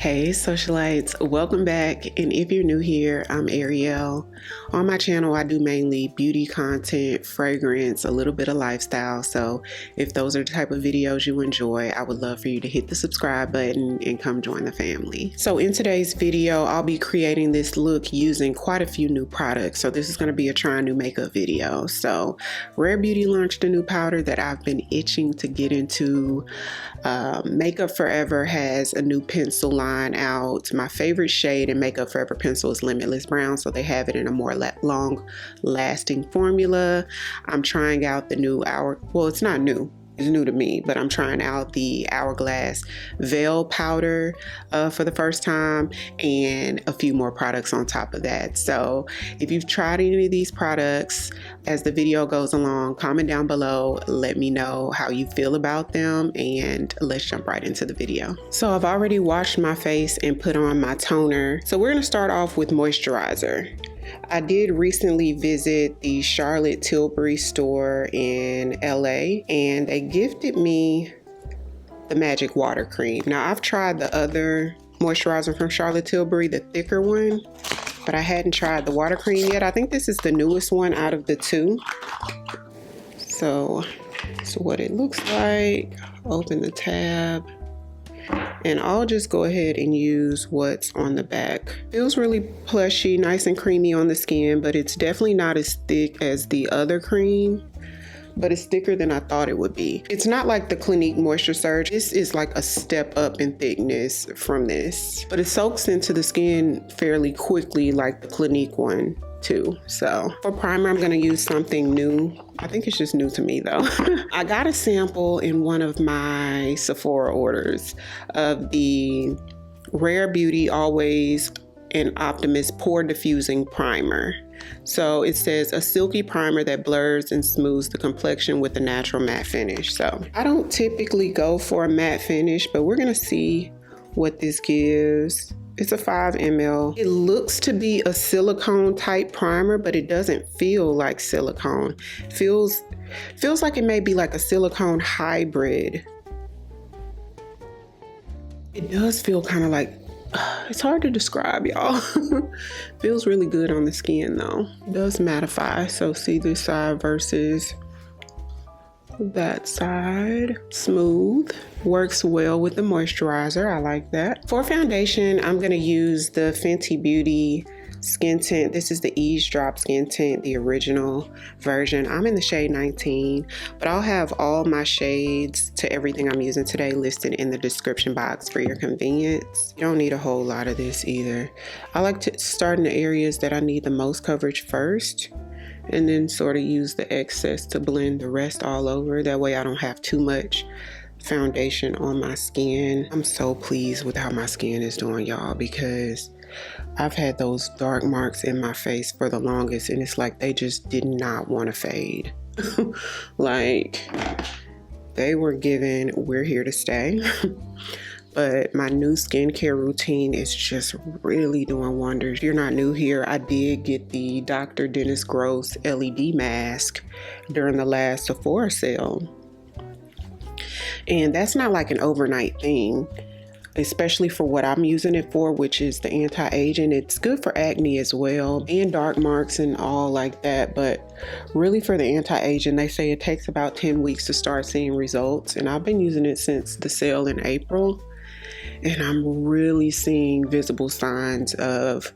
Hey socialites, welcome back, and if you're new here, I'm Ariel. On my channel I do mainly beauty content, fragrance, a little bit of lifestyle, so if those are the type of videos you enjoy, I would love for you to hit the subscribe button and come join the family. So in today's video, I'll be creating this look using quite a few new products, so this is going to be a try new makeup video. So Rare Beauty launched a new powder that I've been itching to get into. Makeup Forever has a new pencil line out. My favorite shade in Makeup Forever pencil is Limitless Brown, so they have it in a more long lasting formula. I'm trying out the new it's not new, it's new to me, but I'm trying out the Hourglass Veil powder for the first time, and a few more products on top of that. So if you've tried any of these products, as the video goes along, comment down below, let me know how you feel about them, and let's jump right into the video. So I've already washed my face and put on my toner. So we're gonna start off with moisturizer. I did recently visit the Charlotte Tilbury store in LA, and they gifted me the Magic Water Cream. Now I've tried the other moisturizer from Charlotte Tilbury, the thicker one, but I hadn't tried the water cream yet. I think this is the newest one out of the two. So that's what it looks like. Open the tab. And I'll just go ahead and use what's on the back. Feels really plushy, nice and creamy on the skin, but it's definitely not as thick as the other cream, but it's thicker than I thought it would be. It's not like the Clinique Moisture Surge. This is like a step up in thickness from this, but it soaks into the skin fairly quickly like the Clinique one too. So for primer, I'm gonna use something new. I think it's just new to me though. I got a sample in one of my Sephora orders of the Rare Beauty Always and Optimist Pore Diffusing Primer. So it says a silky primer that blurs and smooths the complexion with a natural matte finish. So I don't typically go for a matte finish, but we're gonna see what this gives. It's a 5 ml. It looks to be a silicone type primer, but it doesn't feel like silicone. Feels like it may be like a silicone hybrid. It does feel kind of like, it's hard to describe, y'all. Feels really good on the skin though. It does mattify, so see this side versus that side. Smooth, works well with the moisturizer. I like that. For foundation, I'm gonna use the Fenty Beauty skin tint. This is the Eavesdrop skin tint, the original version. I'm in the shade 19, but I'll have all my shades to everything I'm using today listed in the description box for your convenience. You don't need a whole lot of this either. I like to start in the areas that I need the most coverage first, and then sort of use the excess to blend the rest all over. That way I don't have too much foundation on my skin. I'm so pleased with how my skin is doing, y'all, because I've had those dark marks in my face for the longest, and it's like they just did not want to fade. Like they were given, we're here to stay. But my new skincare routine is just really doing wonders. If you're not new here, I did get the Dr. Dennis Gross LED mask during the last Sephora sale. And that's not like an overnight thing, especially for what I'm using it for, which is the anti-aging. It's good for acne as well, and dark marks and all like that. But really for the anti-aging, they say it takes about 10 weeks to start seeing results. And I've been using it since the sale in April. And I'm really seeing visible signs of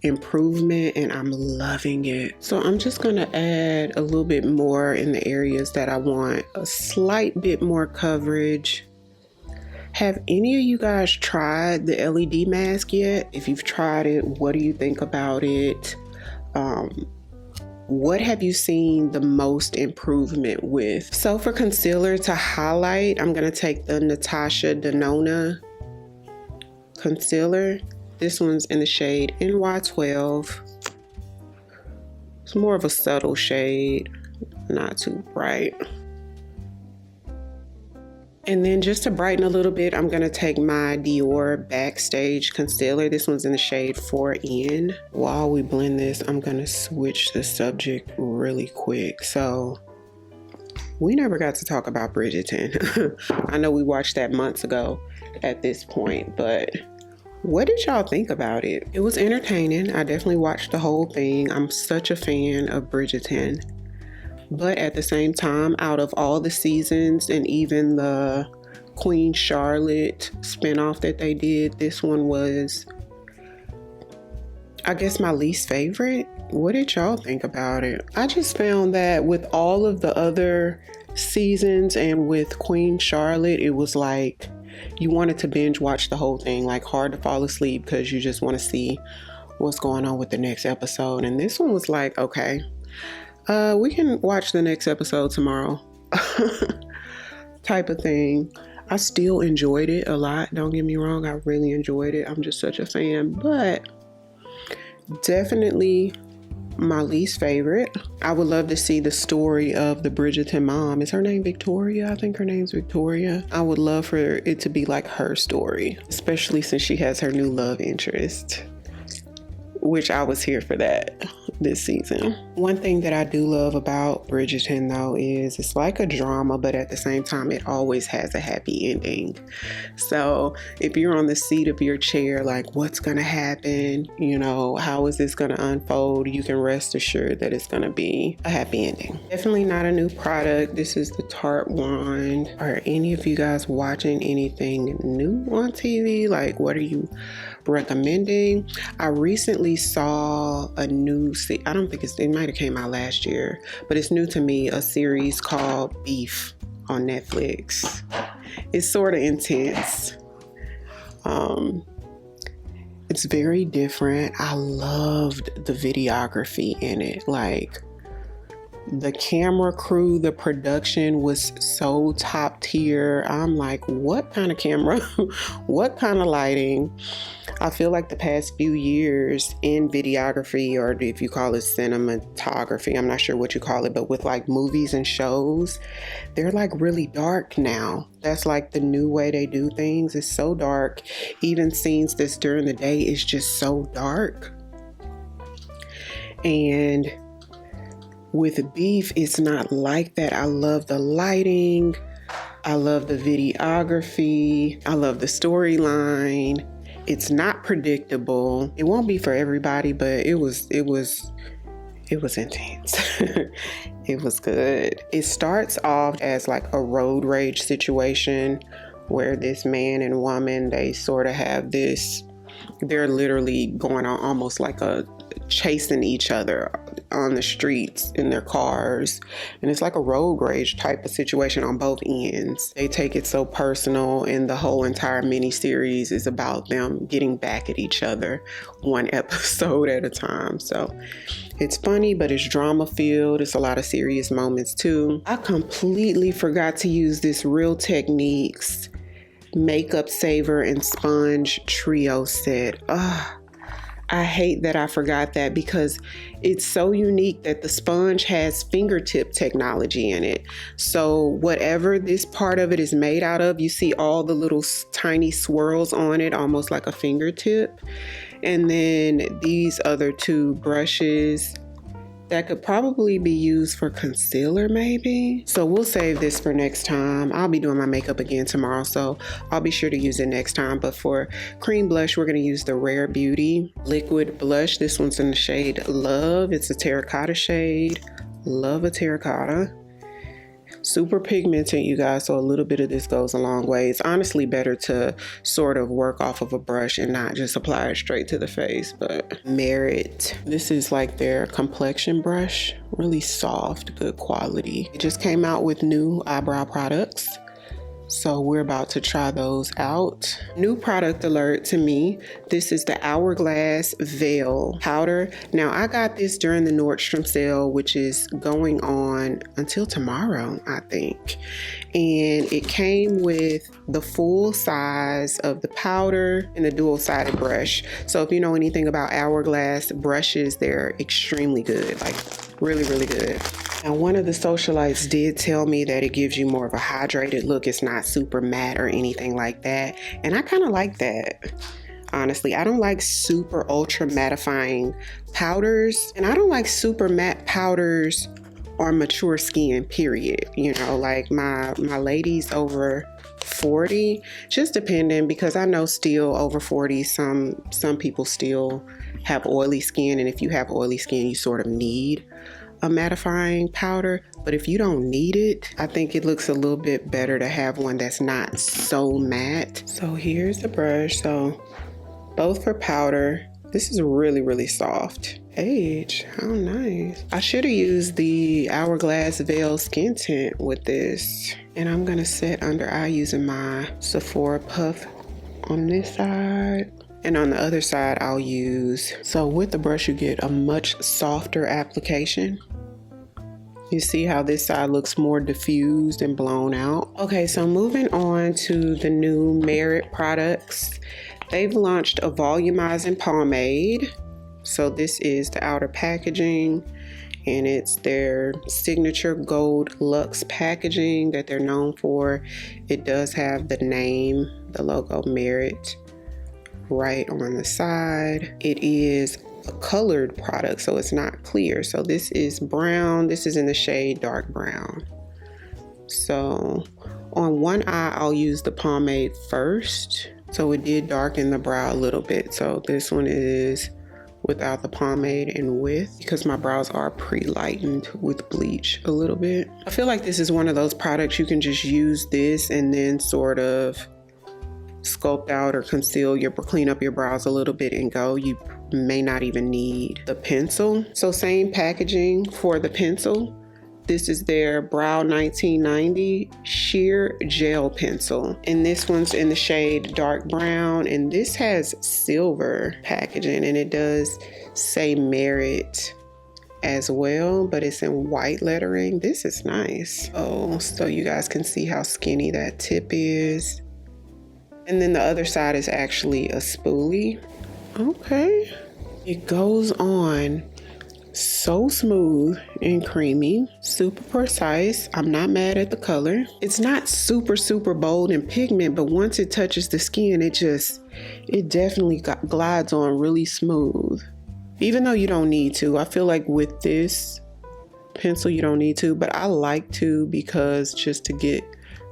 improvement, and I'm loving it. So I'm just gonna add a little bit more in the areas that I want a slight bit more coverage. Have any of you guys tried the LED mask yet? If you've tried it, what do you think about it? What have you seen the most improvement with? So for concealer to highlight, I'm gonna take the Natasha Denona concealer. This one's in the shade NY12. It's more of a subtle shade, not too bright. And then just to brighten a little bit, I'm gonna take my Dior Backstage concealer. This one's in the shade 4N. While we blend this, I'm gonna switch the subject really quick. So we never got to talk about Bridgerton. I know we watched that months ago at this point, but What did y'all think about it? It was entertaining. I definitely watched the whole thing. I'm such a fan of Bridgerton. But at the same time, out of all the seasons and even the Queen Charlotte spinoff that they did, this one was, I guess, my least favorite. What did y'all think about it? I just found that with all of the other seasons and with Queen Charlotte, it was like you wanted to binge watch the whole thing, like hard to fall asleep because you just want to see what's going on with the next episode. And this one was like, okay, we can watch the next episode tomorrow type of thing. I still enjoyed it a lot. Don't get me wrong. I really enjoyed it. I'm just such a fan, but definitely my least favorite. I would love to see the story of the Bridgerton mom. Is her name Victoria? I think her name's Victoria. I would love for it to be like her story, especially since she has her new love interest, which I was here for that this season. One thing that I do love about Bridgerton though is it's like a drama, but at the same time it always has a happy ending. So if you're on the seat of your chair, like what's gonna happen, you know, how is this gonna unfold, you can rest assured that it's gonna be a happy ending. Definitely not a new product. This is the Tarte wand. Are any of you guys watching anything new on TV? Like what are you recommending? I recently saw a new I don't think it might have came out last year, but it's new to me, a series called Beef on Netflix. It's sort of intense. It's very different. I loved the videography in it. Like the camera crew, the production was so top tier. I'm like, what kind of camera? What kind of lighting? I feel like the past few years in videography, or if you call it cinematography, I'm not sure what you call it, but with like movies and shows, they're like really dark now. That's like the new way they do things. It's so dark. Even scenes that's during the day is just so dark. And with Beef, it's not like that. I love the lighting. I love the videography. I love the storyline. It's not predictable. It won't be for everybody, but it was intense. It was good. It starts off as like a road rage situation where this man and woman, they sort of have this, they're literally going on almost like a chasing each other on the streets in their cars, and it's like a road rage type of situation on both ends. They take it so personal, and the whole entire mini series is about them getting back at each other one episode at a time. So it's funny, but it's drama filled. It's a lot of serious moments too. I completely forgot to use this Real Techniques makeup saver and sponge trio set. I hate that I forgot that because it's so unique that the sponge has fingertip technology in it. So whatever this part of it is made out of, you see all the little tiny swirls on it, almost like a fingertip. And then these other two brushes that could probably be used for concealer maybe. So we'll save this for next time. I'll be doing my makeup again tomorrow, so I'll be sure to use it next time. But for cream blush, we're gonna use the Rare Beauty liquid blush. This one's in the shade Love. It's a terracotta shade. Love a terracotta. Super pigmented, you guys, so a little bit of this goes a long way. It's honestly better to sort of work off of a brush and not just apply it straight to the face. But Merit, this is like their complexion brush, really soft, good quality. It just came out with new eyebrow products, so we're about to try those out. New product alert to me. This is the Hourglass Veil Powder. Now I got this during the Nordstrom sale, which is going on until tomorrow, I think. And it came with the full size of the powder and the dual-sided brush. So if you know anything about Hourglass brushes, they're extremely good, like really, really good. Now, one of the socialites did tell me that it gives you more of a hydrated look. It's not super matte or anything like that. And I kind of like that. Honestly, I don't like super ultra mattifying powders. And I don't like super matte powders on mature skin, period. You know, like my ladies over 40, just depending, because I know still over 40, some people still have oily skin, and if you have oily skin, you sort of need a mattifying powder. But if you don't need it, I think it looks a little bit better to have one that's not so matte. So here's the brush. So both for powder. This is really soft. Age, how nice. I should have used the Hourglass Veil Skin Tint with this. And I'm gonna set under eye using my Sephora puff on this side. And on the other side, I'll use, so with the brush, you get a much softer application. You see how this side looks more diffused and blown out. Okay, so moving on to the new Merit products. They've launched a volumizing pomade. So this is the outer packaging, and it's their signature gold luxe packaging that they're known for. It does have the name, the logo Merit, right on the side. It is a colored product, so it's not clear. So this is brown. This is in the shade dark brown. So on one eye, I'll use the pomade first. So it did darken the brow a little bit. So this one is without the pomade and with, because my brows are pre-lightened with bleach a little bit. I feel like this is one of those products you can just use this and then sort of sculpt out or conceal clean up your brows a little bit and go. You may not even need the pencil. So same packaging for the pencil. This is their Brow 1990 Sheer Gel Pencil. And this one's in the shade dark brown. And this has silver packaging, and it does say Merit as well, but it's in white lettering. This is nice. Oh, so you guys can see how skinny that tip is. And then the other side is actually a spoolie. Okay. It goes on so smooth and creamy, super precise. I'm not mad at the color. It's not super bold in pigment, but once it touches the skin, it definitely glides on really smooth. Even though you don't need to. I feel like with this pencil, you don't need to, but I like to, because just to get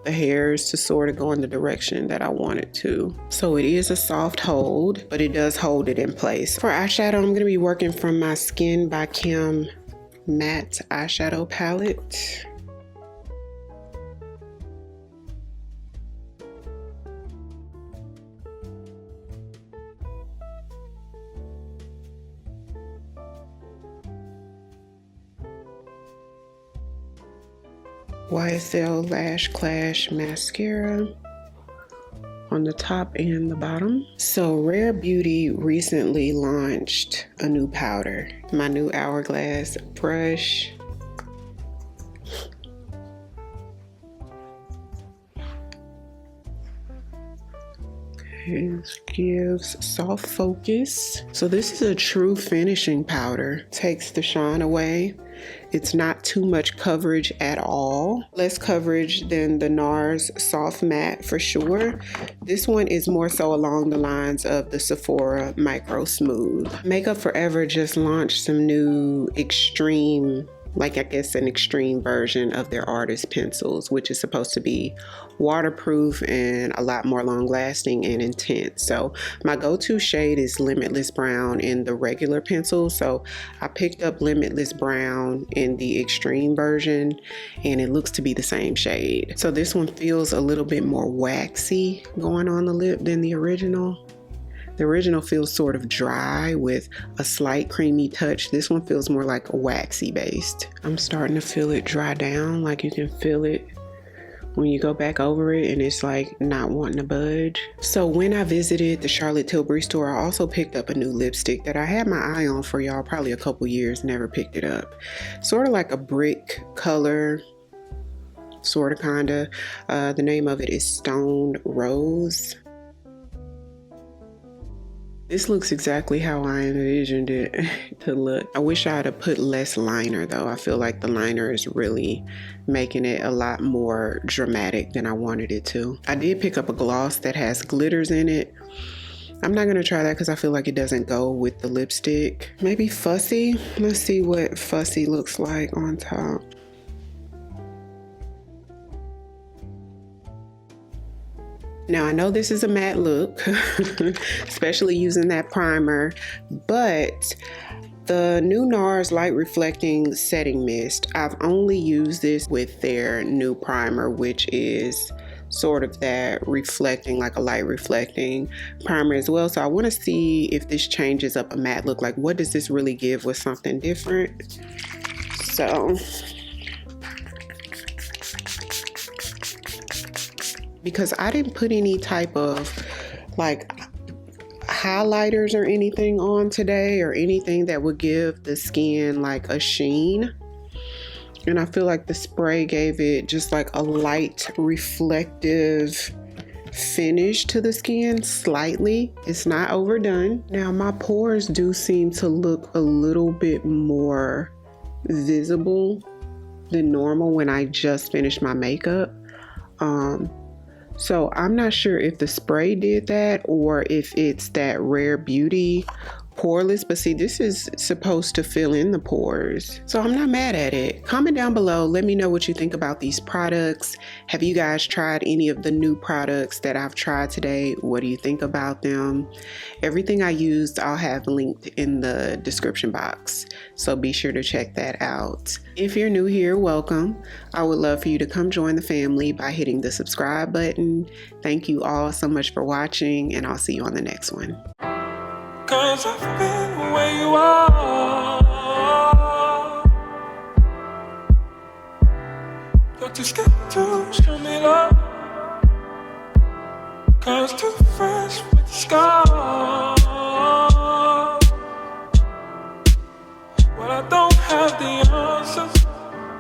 the hairs to sort of go in the direction that I want it to. So it is a soft hold, but it does hold it in place. For eyeshadow, I'm going to be working from my Skin by Kim matte eyeshadow palette. YSL Lash Clash Mascara on the top and the bottom. So Rare Beauty recently launched a new powder. My new Hourglass brush. It gives soft focus. So this is a true finishing powder. Takes the shine away. It's not too much coverage at all. Less coverage than the NARS Soft Matte for sure. This one is more so along the lines of the Sephora Micro Smooth. Makeup Forever just launched some new extreme, like I guess an extreme version of their artist pencils, which is supposed to be waterproof and a lot more long lasting and intense. So my go-to shade is Limitless Brown in the regular pencil. So I picked up Limitless Brown in the extreme version, and it looks to be the same shade. So this one feels a little bit more waxy going on the lip than the original. The original feels sort of dry with a slight creamy touch. This one feels more like waxy based. I'm starting to feel it dry down, like you can feel it when you go back over it and it's like not wanting to budge. So when I visited the Charlotte Tilbury store, I also picked up a new lipstick that I had my eye on for y'all probably a couple years, never picked it up. Sort of like a brick color, sort of kinda. The name of it is Stone Rose. This looks exactly how I envisioned it to look. I wish I had put less liner though. I feel like the liner is really making it a lot more dramatic than I wanted it to. I did pick up a gloss that has glitters in it. I'm not gonna try that because I feel like it doesn't go with the lipstick. Maybe Fussy. Let's see what Fussy looks like on top. Now I know this is a matte look, especially using that primer, but the new NARS Light Reflecting Setting Mist, I've only used this with their new primer, which is sort of that reflecting, like a light reflecting primer as well. So I want to see if this changes up a matte look. Like, what does this really give with something different? So, because I didn't put any type of like highlighters or anything on today, or anything that would give the skin like a sheen, and I feel like the spray gave it just like a light reflective finish to the skin slightly. It's not overdone. Now my pores do seem to look a little bit more visible than normal when I just finished my makeup. So I'm not sure if the spray did that or if it's that Rare Beauty poreless, but see, this is supposed to fill in the pores, so I'm not mad at it. Comment down below, let me know what you think about these products. Have you guys tried any of the new products that I've tried today? What do you think about them? Everything I used I'll have linked in the description box, so be sure to check that out. If you're new here, welcome. I would love for you to come join the family by hitting the subscribe button. Thank you all so much for watching, and I'll see you on the next one. 'Cause I've been where you are. You're too scared to show me love. 'Cause too fresh with the scars. Well, I don't have the answers.